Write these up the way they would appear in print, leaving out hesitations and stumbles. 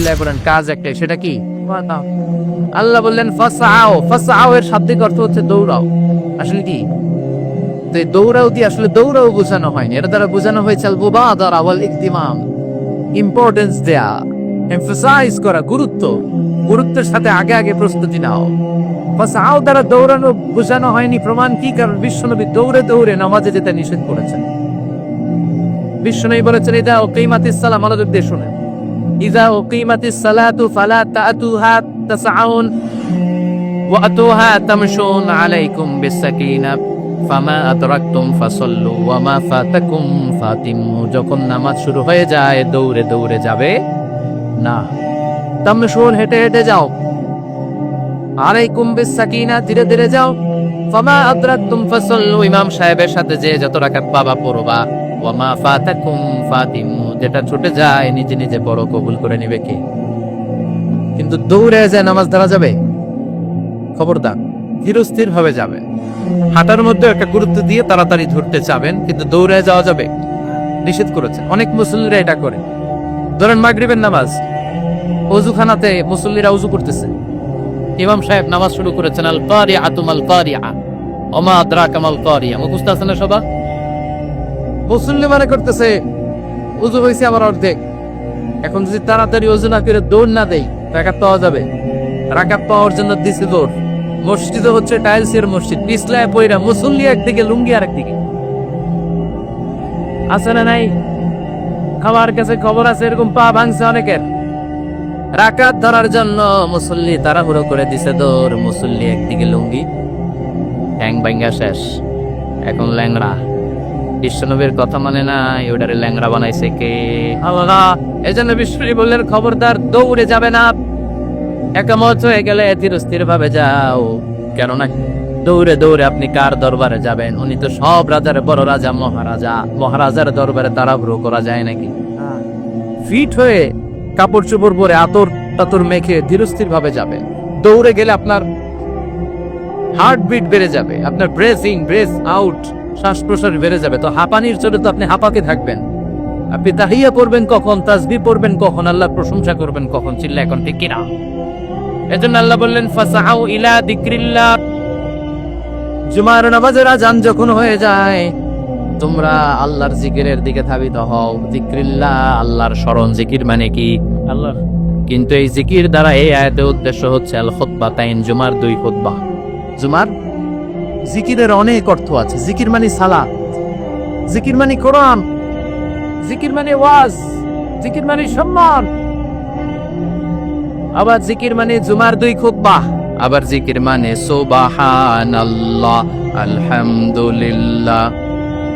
চিল্লায় বলেন কাজ একটাই, সেটা কি? আল্লাহ বললেন ফাসআও। ফাসআও এর শাব্দিক অর্থ হচ্ছে দৌড়াও। আসলে কি? তো এই দৌড়াও দিয়ে আসলে দৌড়াও বোঝানো হয়নি, এর দ্বারা বোঝানো হয়েছে আল মুবাদারা ওয়াল ইহতিমাম, ইম্পর্টেন্স দেয়া, এমফাসাইজ করা, গুরুত্বের সাথে আগে আগে প্রস্তুতি নাও। ফাসআও দ্বারা দৌড়ানো বোঝানো হয়নি। প্রমাণ কি? কারণ বিশ্বনবী দৌড়ে দৌড়ে নামাজে যেতে নিষেধ করেছেন। বিশ্বনবী বলেছেন ইদা উকিমাতিস সালাহ, মনোযোগ দিয়ে শুনেন, ইদা উকিমাতিস সালাতু ফালা তাতুহা তাসআউন ওয়া আতুহা তামশুন আলাইকুম বিসাকিনাহ ফামা আদরাকতুম ফাসাল্লু ওয়া মা ফাতাকুম ফাতিমু। যখন নামাজ শুরু হয়ে যায় দৌড়ে দৌড়ে যাবে না, তামশুন হেঁটে হেঁটে যাও, আলাইকুম বিসাকিনাহ ধীরে ধীরে যাও, ফামা আদরাকতুম ফাসাল্লু ইমাম সাহেবের সাথে যে যত রাকাত পাবা পড়বা, ওয়া মা ফাতাকুম ফাতিমু যেটা ছুটে যায় নিজে নিজে পড়ো, কবুল করে নিবে কে? কিন্তু দৌড়ে যায় নামাজ ধরা যাবে? খবরদার, ধীরস্থির ভাবে যাবে। হাঁটার মধ্যে একটা গুরুত্ব দিয়ে তাড়াতাড়ি ধরতে চাবেন, কিন্তু দৌড়ে যাওয়া যাবে নিষেধ করেছেন। অনেক মুসল্লিরা এটা করে। ধরেন মাগরিবের নামাজ, ওযুখানাতে মুসল্লিরা ওযু করতেছে, ইমাম সাহেব নামাজ শুরু করেছেন আল কারিআতু মাল কারিআ ওয়া মা আদরাকা মাল কারিআ, মুখস্থ আছে না সবার? মুসল্লি মনে করতেছে ওযু হয়েছে আমার অর্ধেক, এখন যদি তাড়াতাড়ি ওযু না করে দৌড় না দেই রাকাত পাওয়া যাবে? রাকাত পাওয়ার জন্য দিছে দৌড়। মসজিদে হচ্ছে টাইলসের মসজিদ, পিছলায় পয়রা মুসল্লি একদিকে, লুঙ্গি আর একদিকে। আছে না নাই? খাবার কাছে খবর আছে এরকম পা ভাঙছে অনেকের। রাকাত ধরার জন্য মুসল্লি তাড়াহুড়ো করে দিছে দৌড়, মুসল্লি একদিকে লুঙ্গি, ট্যাং ভাঙ্গা শেষ, এখন ল্যাংড়া। বিশ্বনবীর কথা মানে নাই, ওটারে ল্যাংড়া বানাইছে কে? আল্লাহ। এজন্য বিশ্বনবী বললেন খবরদার দৌড়ে যাবে না, একামত হয়ে গেলে ধীরস্থির ভাবে যাও। কেননা দৌড়ে দৌড়ে আপনি কার দরবারে যাবেন? উনি তো সব রাজার বড় রাজা, মহারাজা। মহারাজার দরবারে তাড়াহুড়ো করা যায় নাকি? ফিট হয়ে কাপড় চোপড় পরে আতর টাতর মেখে ধীরস্থির ভাবে যাবেন। দৌড়ে গেলে আপনার হার্টবিট বেড়ে যাবে, আপনার ব্রেস আউট, শ্বাস প্রশ্বাস বেড়ে যাবে। তো হাঁপানির চলে তো আপনি হাঁপাকে থাকবেন। আপনি তাহিয়া পড়বেন কখন, তাসবিহ পড়বেন কখন, আল্লাহর প্রশংসা করবেন কখন? চিল্লা এখন ঠিক কিনা? এজন্য আল্লাহ বললেন ফাসআউ ইলা যিকরিল্লাহ। জুমার নামাজের আযান যখন হয়ে যায় তোমরা আল্লাহর জিকিরের দিকে ধাবিত হও। যিকরিল্লাহ, আল্লাহর স্মরণ। জিকির মানে কি? আল্লাহ। কিন্তু এই জিকির দ্বারা এই আয়াতের উদ্দেশ্য হচ্ছে আল খুতবাতাইন, জুমার 2 খুতবা। জুমার জিকিরের অনেক অর্থ আছে। জিকির মানে সালাত, জিকির মানে কোরআন, জিকির মানে ওয়াজ, জিকির মানে সম্মান। আবার জিকির মানে জুমার 2 খুতবা। আবার জিকির মানে সুবহানাল্লাহ, আলহামদুলিল্লাহ,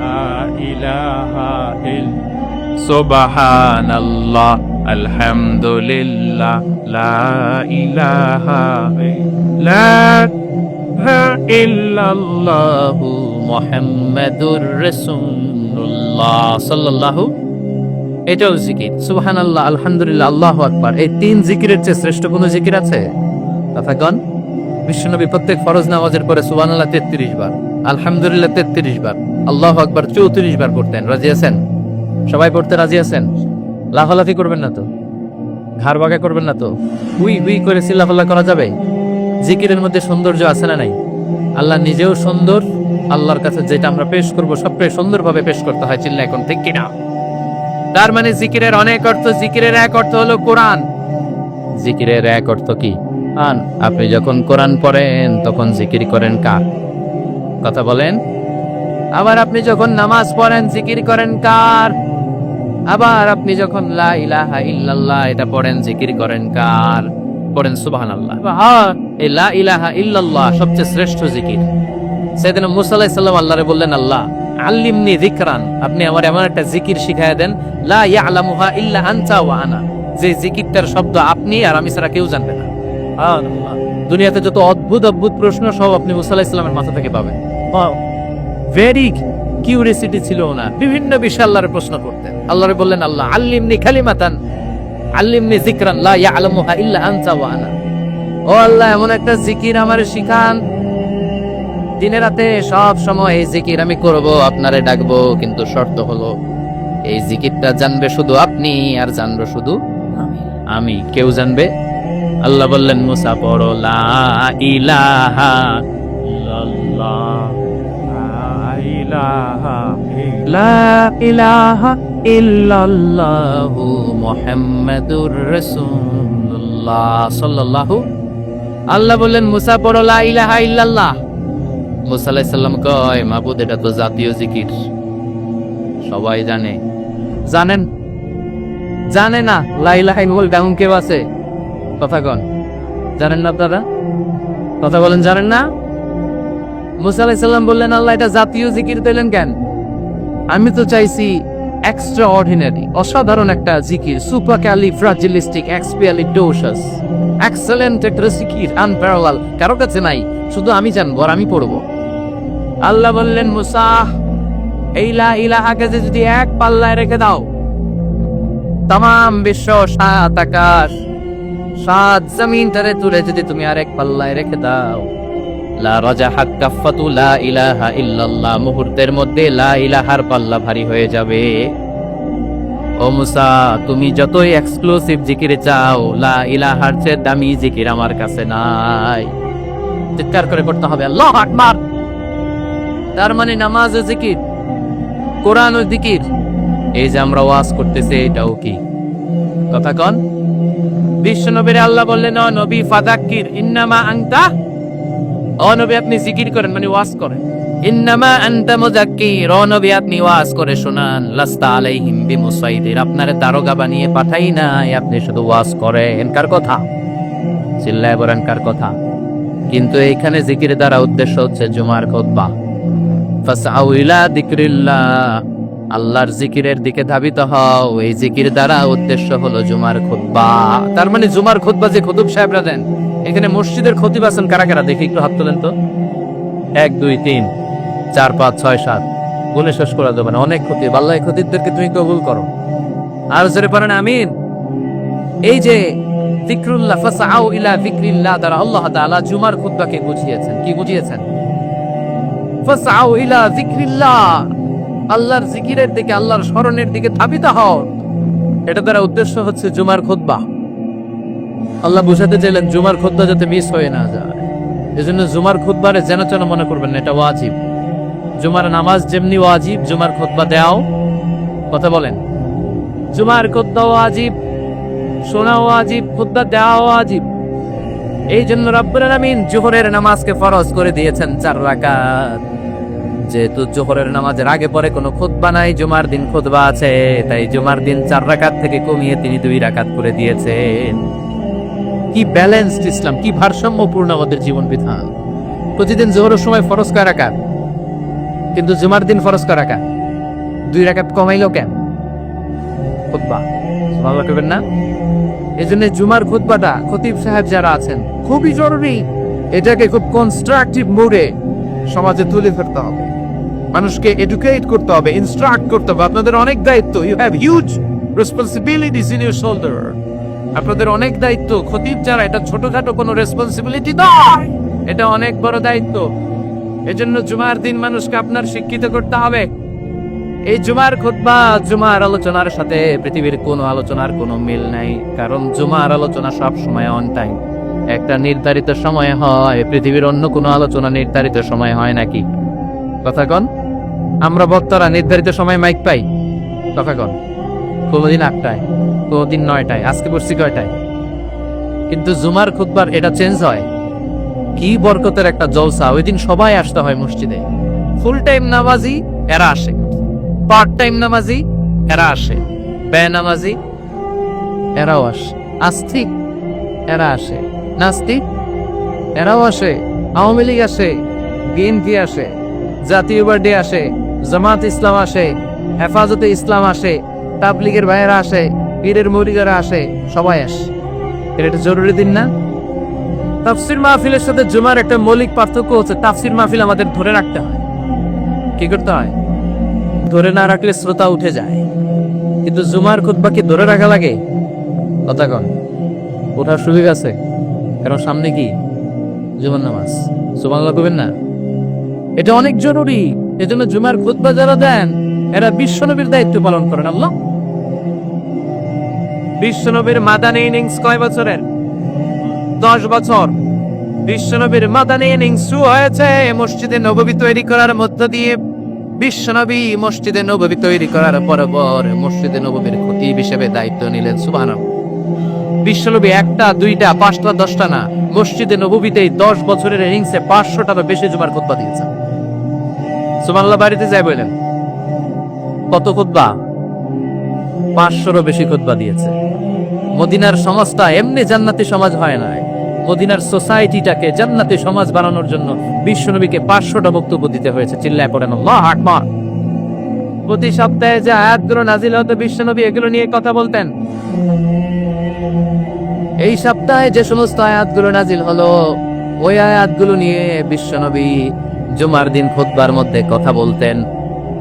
লা ইলাহা ইল্লাল্লাহ, সুবহানাল্লাহ, আলহামদুলিল্লাহ, লা ইলাহা ইল্লাল্লাহ, মুহাম্মাদুর রাসূলুল্লাহ সাল্লাল্লাহু। এটাও জিকির। সুবহানাল্লাহ, আলহামদুলিল্লাহ, আল্লাহু আকবার। এই 3 জিকিরের চেয়ে শ্রেষ্ঠ কোন জিকির আছে? কথাগণ, বিশ্বনবী প্রত্যেক ফরজ নামাজের পরে সুবহানাল্লাহ 33 বার, আলহামদুলিল্লাহ 33 বার, আল্লাহু আকবার 34 বার পড়তেন। রাজি আছেন? সবাই পড়তে রাজি আছেন? লাফালাফি করবেন না তো? ঘাড় বাঁকা করবেন না তো? হুই হুই করে চিল্লাফাল্লা করা যাবে? জিকিরের মধ্যে সৌন্দর্য আছে না নাই? আল্লাহ নিজেও সুন্দর। আল্লাহর কাছে যেটা আমরা পেশ করব সবচেয়ে সুন্দরভাবে পেশ করতে হয়। চিল্লা এখন ঠিক কিনা? তার মানে জিকিরের অনেক অর্থ। জিকিরের এক অর্থ হলো কোরআন। জিকিরের এক অর্থ কি? আপনি যখন কোরআন পড়েন তখন জিকির করেন কার? কথা বলেন। আবার আপনি যখন নামাজ পড়েন জিকির করেন কার? আবার আপনি যখন লা ইলাহা ইল্লাল্লাহ এটা পড়েন জিকির করেন কার? পড়েন সুবহানাল্লাহ। এই লা ইলাহা ইল্লাল্লাহ সবচেয়ে শ্রেষ্ঠ জিকির। সাইয়েদনা মুসা আলাইহিস সালাম আল্লাহরে বললেন, আল্লাহ আল্লিমনি যিকরান, আপনি আমার এমন একটা জিকির শিখায়া দেন, লা ইয়ালামুহা ইল্লা আনতা ওয়া আনা, যে জিকিরটার শব্দ আপনি আর আমি ছাড়া কেউ জানবে না। সুবহানাল্লাহ। দুনিয়াতে যত অদ্ভুত অদ্ভুত প্রশ্ন সব আপনি মুসা আলাইহিস সালামের মাথা থেকে পাবেন। ভেরি কিউরিয়াসিটি ছিল ওনার, বিভিন্ন বিষয়ে আল্লাহর প্রশ্ন করতেন। আল্লাহরে বললেন, আল্লাহ আল্লিমনি কালিমাতান, আল্লিমনি যিকরান লা ইয়ালামুহা ইল্লা আনতা ওয়া আনা। ও আল্লাহ, এমন একটা জিকির আমারে শিখান, দিনে রাতে সব সময় এই জিকির আমি করব, আপনারে ডাকবো, কিন্তু শর্ত হলো এই জিকিরটা জানবে শুধু আপনি আর জানবে শুধু আমি। আমি, কেউ জানবে? আল্লাহ বললেন মুসা পড়ো লা ইলাহা ইল্লাল্লাহ, লা ইলাহা ইল্লাল্লাহু মুহাম্মাদুর রাসূলুল্লাহ সাল্লাল্লাহু। আল্লাহ বললেন মুসা পড়ো লা ইলাহা ইল্লাল্লাহ। মুসা আলাইহিস সালাম কয় মাবুদ এটা তো জাতীয় জিকির, সবাই জানে। জানেন? জানে না লা ইলাহা ইল্লাল্লাহ ডাউন কেউ আছে? কথা কন, জানেন না আপনারা? কথা বলেন, জানেন না? মুসা আলাইহিস সালাম বললেন আল্লাহ এটা জাতীয় জিকির দিলেন কেন? আমি তো চাইছি এক্সট্রা অর্ডিনারি, অসাধারণ একটা জিকির, সুপারক্যালিফ্রাজিলিস্টিক এক্সপিয়ালিডোসাস, এক্সেলেন্ট একটা জিকির, আনপ্যারালাল, কারো কাছে নাই, শুধু আমি জানবো আর আমি পড়বো। আল্লাহ বললেন মুসা এই লা ইলাহাকে যদি এক পাল্লায় রেখে দাও, তাম বিশ্ব, সাত আকাশ, সাত জমিনটারে তুলে যদি তুমি আরেক পাল্লায় রেখে দাও, লা রাজাহাত কাফাতু লা ইলাহা ইল্লাল্লাহ, মুহূর্তের মধ্যে লা ইলাহার পাল্লা ভারী হয়ে যাবে। ও মুসা তুমি যতই এক্সক্লুসিভ জিকির চাও, লা ইলাহার চেয়ে দামি জিকির আমার কাছে নাই। চিৎকার করে করতে হবে আল্লাহু আকবার। তার মানে নামাজ ও জিকির, কোরআন ও জিকির, এই যে আমরা ওয়াজ করতেছি এটাও কি? কথা কন। বিশ্ব নবীর আল্লাহ বললেন ও নবী ফাযাক্কির ইন্নামা আনতা, ও নবী আপনি জিকির করেন মানে ওয়াজ করেন। ইন্নামা আনতা মুযাক্কির, ও নবী আপনি ওয়াজ করে শোনান। লাস্তা আলাইহিম বিমুসাইদির, আপনারে দারোগা বানিয়ে পাঠাই নাই, আপনি শুধু ওয়াজ করেন। কার কথা? চিল্লায় বলেন কার কথা? কিন্তু এইখানে জিকির দ্বারা উদ্দেশ্য হচ্ছে জুমার খুতবা। ফাসআউ ইলা যিকরিল্লাহ, আল্লাহর জিকিরের দিকে ধাবিত হও, এই জিকির দ্বারা উদ্দেশ্য হলো জুমার খুতবা। তার মানে জুমার খুতবা যে খতিব সাহেবরা দেন, এখানে মসজিদের খতিব আছেন কারা কারা দেখি একটু হাত তোলেন তো। 1 2 3 4 5 6 7, গুণে শেষ করা যাবে না, অনেক খতিব। আল্লাহ এই খতিবদেরকে তুমি কবুল করো। আর জোরে পড়েন আমিন। এই যে যিকরুল্লাহ, ফাসআউ ইলা যিকরিল্লাহ দ্বারা আল্লাহ তাআলা জুমার খুতবাকে বুঝিয়েছেন। কি বুঝিয়েছেন? ফাসআউ ইলা যিকরিল্লাহ, আল্লাহর জিকিরের দিকে, আল্লাহর স্মরণের দিকে ধাবিত হও। এটা দ্বারা উদ্দেশ্য হচ্ছে জুমার খুতবা। আল্লাহ বুঝাতে চাইলেন জুমার খুতবা যাতে মিস হয়ে না যায়, এজন্য জুমার খুতবারে যেন তেন মনে করবেন না, এটা ওয়াজিব। জুমার নামাজ যেমনি ওয়াজিব, জুমার খুতবা দেওয়াও, কথা বলেন, জুমার খুতবা ওয়াজিব, শোনা ওয়াজিব, খুতবা দেওয়া ওয়াজিব। এই জন্য রব্বুল আলামিন জোহরের নামাজকে ফরজ করে দিয়েছেন 4 রাকাত। যেহেতু জোহরের নামাজের আগে পরে কোনো খুতবা নাই, জুমার দিন খুতবা আছে, তাই জুমার দিন 4 রাকাত থেকে কমিয়ে তিনি 2 রাকাত করে দিয়েছেন। কি ব্যালেন্সড ইসলাম, কি ভারসাম্যপূর্ণ আমাদের জীবন বিধান। প্রতিদিন জোহরের সময় ফরজ কয় রাকাত, কিন্তু জুমার দিন ফরজ কয় রাকাত? 2 রাকাত কমাইলো কেন? খুতবা, সুবহানাল্লাহ করবেন না? এজন্য জুমার খুতবাটা খতিব সাহেব যারা আছেন খুবই জরুরি। এটাকে খুব কনস্ট্রাকটিভ মোডে সমাজে তুলে ধরতে হবে, মানুষকে এডুকেট করতে হবে, ইনস্ট্রাক্ট করতে হবে। আপনাদের অনেক দায়িত্ব, you have huge responsibilities in your shoulder. আপনাদের অনেক দায়িত্ব। খতিব যারা, এটা ছোটখাটো কোনো রেসপন্সিবিলিটি নয়, এটা অনেক বড় দায়িত্ব। এজন্য জুমার দিন মানুষকে আপনার শিক্ষিত করতে হবে। এই জুমার খুতবা, জুমার আলোচনার সাথে পৃথিবীর কোনো আলোচনার কোনো মিল নাই, কারণ জুমার আলোচনা সব সময় অন টাইম, একটা নির্ধারিত সময় হয়। পৃথিবীর অন্য কোনো আলোচনা নির্ধারিত সময় হয় নাকি? কথা কন। আমরা বক্তারা নির্ধারিত সময় মাইক পাই? কথা কন। কোনোদিন 8টায়, কোনোদিন 9টায়, আজকে বসছি কয়টায়? কিন্তু জুমার খুতবার এটা চেঞ্জ হয়। কি বরকতের একটা জলসা! ওই দিন সবাই আসতে হয় মসজিদে। ফুল টাইম নামাজি এরা আসে, পার্ট টাইম নামাজি এরা আসে, বেনামাজি এরাও আসে, আস্তিক এরা আসে, নাস্তিক এরাও আসে, আওয়ামী লীগ আসে, বিএনপি আসে, জাতীয় পার্টি আসে, জামাত ইসলাম আসে, হেফাজতে ইসলাম আসে, তাবলীগের ভাইয়েরা আসে, পীরের মুরিদেরা আসে, সবাই আসে। এটা জরুরি দিন না? তাফসির মাহফিলের সাথে জুমার একটা মৌলিক পার্থক্য হচ্ছে, তাফসির মাহফিল আমাদের ধরে রাখতে হয়। কি করতে হয়? ধরে না রাখলে শ্রোতা উঠে যায়। কিন্তু জুমার খুতবা কি ধরে রাখা লাগে? কথা কন। ওঠার সুযোগ আছে, কারণ সামনে কি? জুমার নামাজ। সুবহানাল্লাহ কইবেন না? এটা অনেক জরুরি। এজন্য জুমার খুতবা যারা দেন, এরা বিশ্বনবীর দায়িত্ব পালন করেন। আল্লাহ বিশ্বনবীর মাদানী ইনিংস কয় বছরের? 10 বছর। বিশ্বনবীর মাদানী ইনিংস শুরু হয়েছে মসজিদে নববী তৈরি করার মধ্য দিয়ে। বিশ্বনবী মসজিদে নববী তৈরি করার পর মসজিদে নববীর খতিব হিসেবে দায়িত্ব নিলেন। সুবহানাল্লাহ। বিশ্বনবী 1টা 2টা 5টা 10টা না, মসজিদে নববীতেই 10 বছরের ইনিংসে 500টারও বেশি জুমার খুতবা দিয়েছেন। সুবহানাল্লাহ। বাড়িতে যাই বলেন কত খুতবা? 500রও বেশি খুতবা দিয়েছে। মদিনার সমাজটা এমনি জান্নাতি সমাজ হয় না, মদিনার সোসাইটিটাকে জান্নাতি সমাজ বানানোর জন্য বিশ্বনবীকে 500টা বক্তব্য দিতে হয়েছে। চিল্লায় পড়েন আল্লাহু আকবার। প্রতি সপ্তাহে যে আয়াতগুলো নাজিল হতো বিশ্বনবী এগুলো নিয়ে কথা বলতেন। এই সপ্তাহে যে সমস্ত আয়াতগুলো নাজিল হলো ওই আয়াতগুলো নিয়ে বিশ্বনবী জুমার দিন খুতবার মধ্যে কথা বলতেন।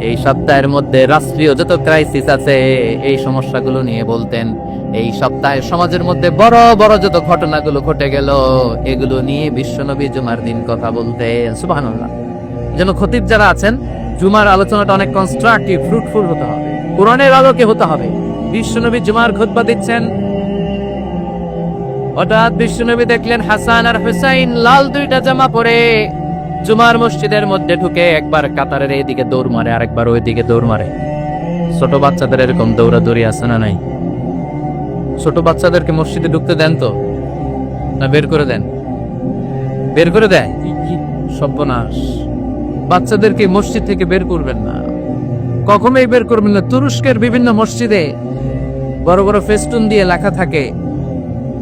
এই সপ্তাহের মধ্যে রাষ্ট্রীয় যত ক্রাইসিস আছে এই সমস্যাগুলো নিয়ে বলতেন। এই সপ্তাহে সমাজের মধ্যে বড় বড় যত ঘটনাগুলো ঘটে গেল এগুলো নিয়ে বিশ্বনবী জুমার দিন কথা বলতেন। সুবহানাল্লাহ। যেন খতিব যারা আছেন জুমার আলোচনাটা অনেক কনস্ট্রাকটিভ, ফ্রুটফুল হতে হবে, কোরআনের আলোকে হতে হবে। বিশ্বনবী জুমার খুতবা দিচ্ছেন, হঠাৎ বিশ্বনবী দেখলেন হাসান আর হুসাইন লাল 2টা জামা পরে জুমার মসজিদের মধ্যে ঢুকে একবার কাতারের এইদিকে দৌড় মারে আরেকবার ওইদিকে দৌড় মারে। ছোট বাচ্চাদের এরকম দৌড়াদৌড়ি আছে না নাই? ছোট বাচ্চাদেরকে মসজিদে ঢুকতে দেন তো না বের করে দেন? বের করে দেয়। সর্বনাশ। বাচ্চাদেরকে মসজিদ থেকে বের করবেন না, কখনোই বের করবেন না। তুরস্কের বিভিন্ন মসজিদে বড় বড় ফেস্টুন দিয়ে লেখা থাকে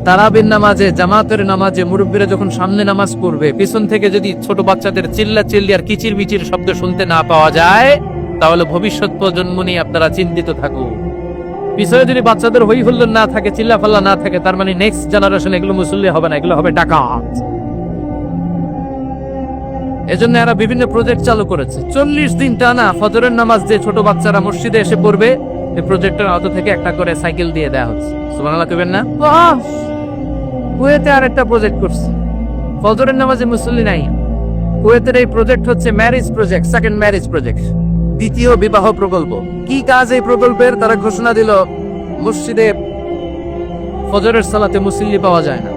তারাবির নামাজে, জামাতের নামাজে মুরব্বীরা যখন সামনে নামাজ পড়বে পিছন থেকে যদি ছোট বাচ্চাদের চিল্লা চিল্লি আর কিচির মিচির শব্দ শুনতে না পাওয়া যায় তাহলে ভবিষ্যৎ প্রজন্ম নিয়ে আপনারা চিন্তিত থাকুন। পিছনে যদি বাচ্চাদের হই হুল্লোড় না থাকে, চিল্লা ফাল্লা না থাকে, তার মানে নেক্সট জেনারেশন এগুলো মুসল্লি হবে না, এগুলো হবে ডাকাত। এজন্য এরা বিভিন্ন প্রজেক্ট চালু করেছে। 40 দিন টানা ফজরের নামাজ যে ছোট বাচ্চারা মসজিদে এসে পড়বে এই প্রজেক্টের আওতা থেকে একটা করে সাইকেল দিয়ে দেওয়া হচ্ছে। সুবহানাল্লাহ কইবেন না? কুয়েতে আরেকটা প্রজেক্ট করছে, ফজরের নামাজে মুসল্লি নাই। কুয়েতের এই প্রজেক্ট হচ্ছে marriage project, second marriage project, দ্বিতীয় বিবাহ প্রকল্প। কি কাজ এই প্রকল্পের? তারা ঘোষণা দিল মসজিদে ফজরের সালাতে মুসল্লি পাওয়া যায় না,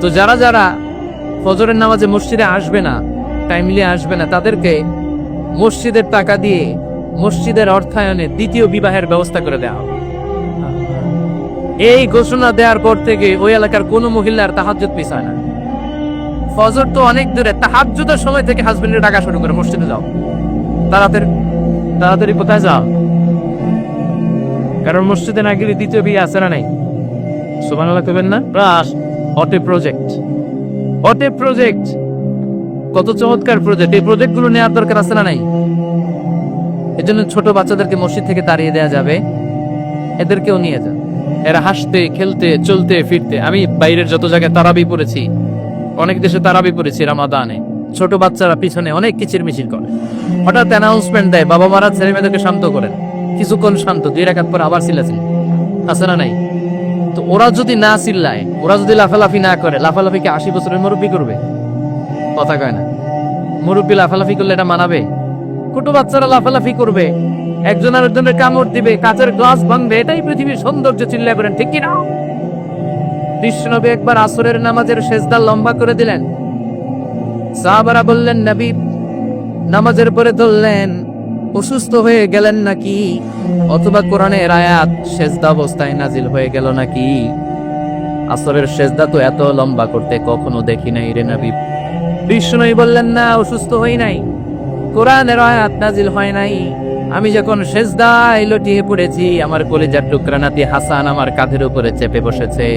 তো যারা যারা ফজরের নামাজে মসজিদে আসবে না, টাইমলি আসবে না, তাদেরকে মসজিদের টাকা দিয়ে মসজিদের অর্থায়নে দ্বিতীয় বিবাহের ব্যবস্থা করে দেওয়া হবে। এই ঘোষণা দেওয়ার পর থেকে ওই এলাকার কোনো মহিলার তাহাজ্জুদ মিস হয় না। ফজর তো অনেক দূরে, তাহাজ্জুদের সময় থেকে হাজবেন্ডের টাকা শুরু করে মসজিদে যাও, তাড়াতাড়ি তাড়াতাড়ি কোথায় যাও, কারণ মসজিদে না গেলে দ্বিতীয় বিয়ে আছে না নাই? সুবহানাল্লাহ কইবেন না? রাস অটে প্রজেক্ট, অটে প্রজেক্ট, কত চমৎকার প্রজেক্ট! এই প্রজেক্ট গুলো নেওয়ার দরকার আছে না নাই? এজন্য ছোট বাচ্চাদেরকে মসজিদ থেকে তাড়িয়ে দেওয়া যাবে, এদেরকেও নিয়ে যান। এরা হাসতে খেলতে চলতে ফিরতে। আমি বাইরের যত জায়গায় তারাবি পড়েছি, অনেক দেশে তারাবি পড়েছি রামাদানে, ছোট বাচ্চারা পিছনে অনেক কিচির মিচির করে। হঠাৎ অ্যানাউন্সমেন্ট দেয় বাবা মারা ছেলে মেয়েদেরকে শান্ত করেন, কিছুক্ষণ শান্ত, 2 রাকাত পরে আবার চিল্লাচিল্লি, আছে না নাই? তো ওরা যদি না চিল্লায়, ওরা যদি লাফালাফি না করে, লাফালাফিকে 80 বছরের মুরব্বী করবে? কথা কয় না। মুরব্বী লাফালাফি করলে এটা মানাবে? ছোট বাচ্চারা লাফালাফি করবে, একজন আরেকজনের কামড় দিবে, কাঁচের গ্লাস ভাঙবে, এটাই পৃথিবীর সৌন্দর্য। চিল্লায় করেন ঠিক কিনা? বিশ্বনবী একবার আসরের নামাজের সেজদা লম্বা করে দিলেন। সাহাবারা বললেন নবী নামাজের পরে ধরলেন, অসুস্থ হয়ে গেলেন নাকি, অথবা কোরআনের আয়াত সেজদা অবস্থায় নাজিল হয়ে গেল নাকি? আসরের সেজদা তো এত লম্বা করতে কখনো দেখি নাই রে নবী। বিশ্বনবী বললেন না, অসুস্থ হই নাই, কোরআনের আয়াত নাজিল হয় নাই। আমি যখন সেজদায় লটিয়ে পড়েছি, আমার কলিজার টুকরা নাতি হাসান আমার কাঁধের উপরে চেপে বসেছে।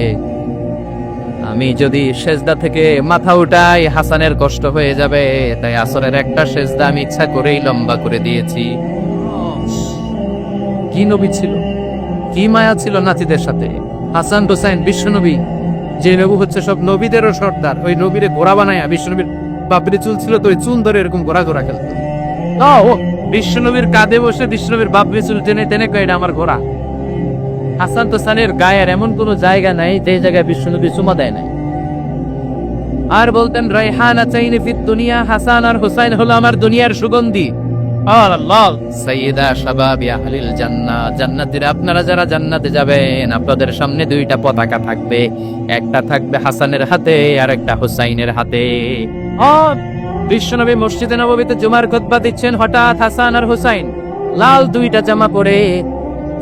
আমি যদি সেজদা থেকে মাথা উঠাই হাসানের কষ্ট হয়ে যাবে, তাই আসরের একটা সেজদা আমি ইচ্ছা করেই লম্বা করে দিয়েছি। কি নবী ছিল, কি মায়া ছিল নাতিদের সাথে। হাসান হুসাইন বিশ্বনবী, যে নবী হচ্ছে সব নবীদেরও সর্দার, ওই নবীরে ঘোড়া বানায়া, বিশ্বনবীর বাপরে চুল ছিল তো ওই চুল ধরে এরকম ঘোড়া ঘোড়া খেলতো। ও বিশ্বনবীর কাঁধে বসে বিশ্বনবীর বাপরে চুল টেনে টেনে কয় এটা আমার ঘোড়া। হাসান হুসাইনের গায়ের এমন কোন জায়গা নাই যে জায়গায় বিশ্বনবী চুমা দেয় নাই। আর বলতেন রায়হানা চাইনি ফিদ দুনিয়া, হাসান আর হুসাইন হলো আমার দুনিয়ার সুগন্ধি। আল্লাহ সাইয়্যিদা শাবাবি আহলিল জান্নাহ, জান্নাতীরা আপনারা যারা জান্নাতে যাবেন আপনাদের সামনে দুইটা পতাকা থাকবে, একটা থাকবে হাসানের হাতে আর একটা হুসাইনের হাতে। বিশ্বনবী মসজিদে নববীতে জুমার খুতবা দিচ্ছেন, হঠাৎ হাসান আর হুসাইন লাল দুইটা জামা পরে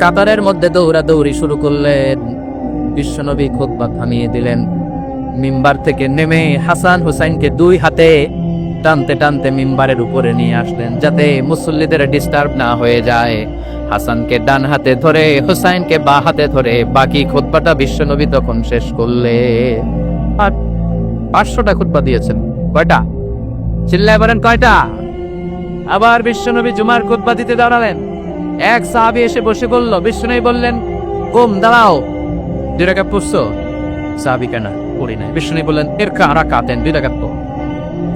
কাতারের মধ্যে দৌড়াদৌড়ি শুরু করলেন। বিশ্বনবী খুতবা থামিয়ে দিলেন, মিম্বার থেকে নেমে হাসান হুসাইনকে দুই হাতে টানতে টানতে মিম্বারের উপরে নিয়ে আসলেন যাতে মুসল্লিদের ডিস্টার্ব না হয়ে যায়। হাসানকে ডান হাতে ধরে হুসাইনকে বা হাতে ধরে বাকি খুতবাটা বিশ্বনবী তখন শেষ করলে। আর 500টা খুতবা দিয়েছেন, কয়টা? চিল্লায় বলেন কয়টা? আবার বিশ্বনবী জুমার খুতবা দিতে দাঁড়ালেন, এক সাহাবী এসে বসে বলল, বিশ্বনবী বললেন, কম দাঁড়াও, 2 রাকাত পড়ছো? সাহাবী কেন পড়ি নাই। বিশ্বনবী বললেন, এর রাকাতেন 2 রাকাত পড়ো।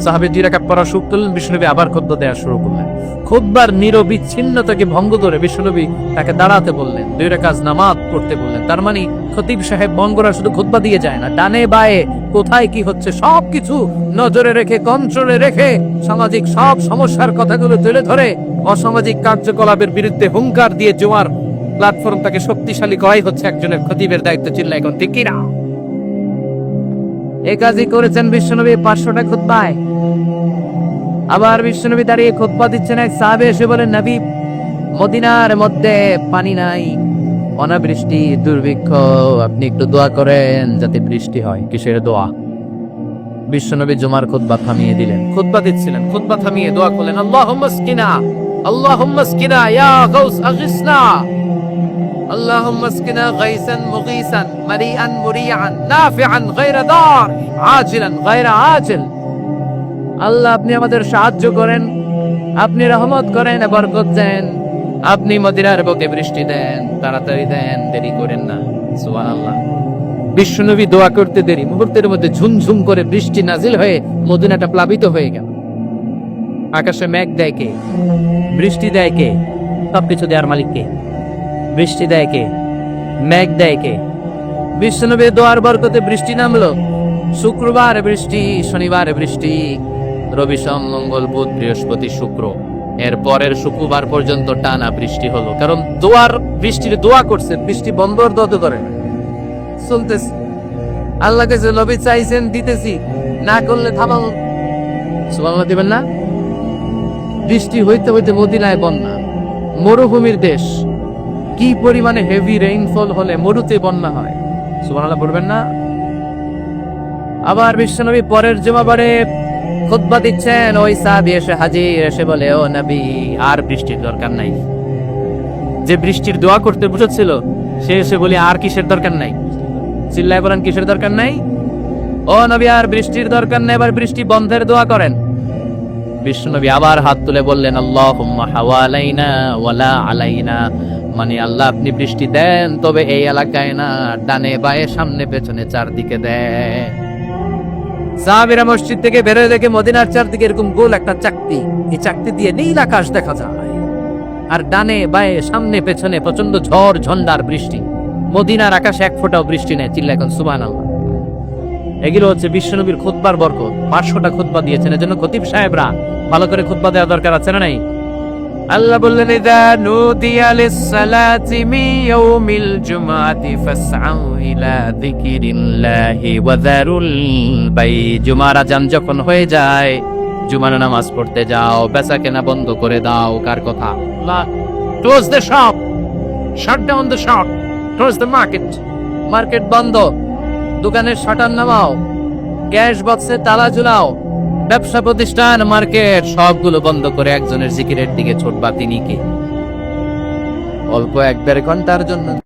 সাহাবী 2 রাকাত পড়া শুরু করলেন, বিশ্বনবী আবার খুতবা দেওয়া শুরু করলেন। খুতবার নিরবিচ্ছিন্নতাকে ভঙ্গ করে বিশ্বনবী তাকে দাঁড়াতে বললেন, 2 রাকাত নামাজ পড়তে বললেন। তার মানে খতিব সাহেব বঙ্গরা শুধু খুতবা দিয়ে যায় না, ডানে বায়ে কোথায় কি হচ্ছে সবকিছু নজরে রেখে, কন্ট্রোলে রেখে সামাজিক সব সমস্যার কথাগুলো তুলে ধরে অসামাজিক কার্যকলাপের বিরুদ্ধে হুঙ্কার দিয়ে জুমার প্ল্যাটফর্মটাকে শক্তিশালী করাই হচ্ছে একজনের খতিবের দায়িত্ব। চিল্লা এখন ঠিক কিনা? এই কাজই করেছেন বিশ্বনবী 500টা খুতবায়। আবার বিশ্বনবী দাঁড়িয়ে খুতবা দিচ্ছেন, এক সাহাবী এসে বলেন, নবী মদিনার মধ্যে পানি নাই, অনাবৃষ্টি, দুর্ভিক্ষ, আপনি একটু দোয়া করেন যাতে বৃষ্টি হয়। কিসের দোয়া? বিশ্বনবী জুমার খুতবা থামিয়ে দিলেন, খুতবা দিচ্ছিলেন, খুতবা থামিয়ে দোয়া করলেন, আল্লাহুম্মা স্কিনা, আল্লাহুম্মা স্কিনা ইয়া গাউস আগিসনা, আল্লাহুম্মা স্কিনা গাইসান মুগীসান মারিআন মুরিআন নাফিআন গায়রা দার আজিলান গায়রা আজিল। আল্লাহ আপনি আমাদের সাহায্য করেন, আপনি রহমত করেন, বরকত দেন, আপনি মদিনার বুকে বৃষ্টি দেন, তাড়াতাড়ি দেন, দেরি করেন না। সুবহানাল্লাহ। বিশ্বনবী দোয়া করতে দেরি, মুহূর্তের মধ্যে ঝুমঝুম করে বৃষ্টি নাজিল হয়ে মদিনাটা প্লাবিত হয়ে গেল। আকাশে মেঘ দেয় কে? বৃষ্টি দেয় কে? সবকিছু দেওয়ার মালিক কে? বৃষ্টি দেয় কে? মেঘ দেয় কে? বিশ্বনবীর দোয়ার বরকতে বৃষ্টি নামলো। শুক্রবার বৃষ্টি, শনিবার বৃষ্টি, রবি সোম মঙ্গল বুধ বৃহস্পতি শুক্র, এর পরের শুক্রবার পর্যন্ত টানা বৃষ্টি হলো। কারণ দোয়ার বৃষ্টির দোয়া করছে, বৃষ্টি বন্ধ দত করে চলতেছে। আল্লাহ কাছে নবী চাইছেন, দিতেছি, না করলে থামাও। সুবহানাল্লাহ দিবেন না? বৃষ্টি হইতে হইতে মদিনায় বন্যা, মরুভূমির দেশ, কি পরিমাণে হেভি রেইনফল হলে মরুতে বন্যা হয়। সুবহানাল্লাহ বলবেন না? আবার বিশ্বনবী পরের জুমাবারে খুতবা দিচ্ছেন, ওই সাহাবী এসে হাজির, এসে বলে, ও নবী আর বৃষ্টির দরকার নাই। যে বৃষ্টির দোয়া করতে বসেছিল সে এসে বলে, আর কিসের দরকার নাই? চিল্লায় বলেন, কিসের দরকার নাই? ও নবী আর বৃষ্টির দরকার নাই, এবার বৃষ্টি বন্ধের দোয়া করেন। বিশ্বনবী আবার হাত তুলে বললেন, আল্লাহুম্মা হাওয়ালাইনা ওয়ালা আলাইনা, মানে আল্লাহ আপনি বৃষ্টি দেন, তবে এই এলাকায় না, ডানে বায়ে সামনে পেছনে চারদিকে দেন। সাহাবীরা মসজিদ থেকে বেরোয় দেখে মদিনার চারদিকে এরকম গোল একটা চাকতি, এই চাকতি দিয়ে নীল আকাশ দেখা যায়, আর ডানে বায়ে সামনে পেছনে প্রচন্ড ঝড় ঝন্ডার বৃষ্টি। মদিনার আকাশে 1 ফোঁটাও বৃষ্টি নেই। চিল্লা এখন সুবহানাল্লাহ। এগুলো হচ্ছে বিশ্বনবীর খুতবার বরকত। 500টা খুতবা দিয়েছেন, এজন্য খতিব সাহেবরা ভালো করে খুতবা দেওয়া দরকার আছে না নাই? আল্লাহ বললেন, ইযা নুদিয়া লিস-সালাতি মিন ইয়াউমিল জুমআতি ফাসআউ ইলা যিকিরিল্লাহি ওয়া যারুল বাই। জুমার আযান যখন হয়ে যায়, জুমার নামাজ পড়তে যাও, বেচাকেনা বন্ধ করে দাও। কার কথা? Allah. Close the shop, shut down the shop, close the market. Market বন্ধ, দোকানের শাটার নামাও, ক্যাশ বক্সে তালা ঝুলাও, ব্যবসা প্রতিষ্ঠান, মার্কেট সবগুলো বন্ধ করে একজনের জিকিরের দিকে ছোটবা। তিনি কে? অল্প 1-1.5 ঘন্টার জন্য